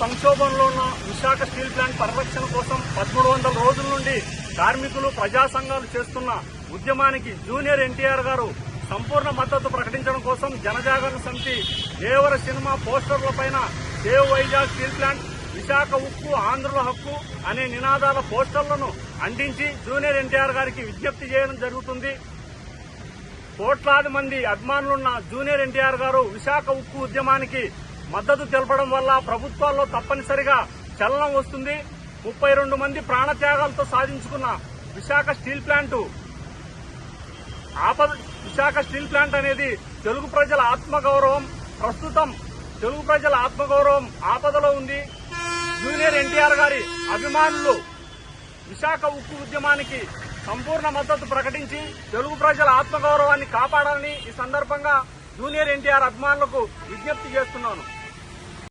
సంక్షోభంలో ఉన్న Visakha steel plant పరిరక్షణ కోసం 1300 రోజుల నుండి కార్మికులు ప్రజా సంఘాలు చేస్తున్న ఉద్యమానికి జూనియర్ ఎన్టీఆర్ గారు సంపూర్ణ మద్దతు ప్రకటించడం కోసం జనజాగరణ సమితి దేవర సినిమా పోస్టర్లపైన save Vizag steel plant, Visakha ఉక్కు ఆంధ్రుల హక్కు అనే నినాదాల పోస్టర్లను అంటించి జూనియర్ ఎన్టీఆర్ గారికి విజ్ఞప్తి చేయడం జరుగుతుంది. కోట్లాది మంది అభిమానులున్న జూనియర్ ఎన్టీఆర్ గారు విశాఖ ఉక్కు ఉద్యమానికి మద్దతు తెలపడం వల్ల ప్రభుత్వాల్లో తప్పనిసరిగా చలనం వస్తుంది. 32 మంది ప్రాణత్యాగాలతో సాధించుకున్న విశాఖ స్టీల్ ప్లాంట్ అనేది తెలుగు ప్రజల ఆత్మగౌరవం. ప్రస్తుతం తెలుగు ప్రజల ఆత్మగౌరవం ఆపదలో ఉంది. జూనియర్ ఎన్టీఆర్ గారి అభిమానులు విశాఖ ఉక్కు ఉద్యమానికి సంపూర్ణ మద్దతు ప్రకటించి తెలుగు ప్రజల ఆత్మగౌరవాన్ని కాపాడాలని ఈ సందర్భంగా జూనియర్ ఎన్టీఆర్ అభిమానులకు విజ్ఞప్తి చేస్తున్నాను.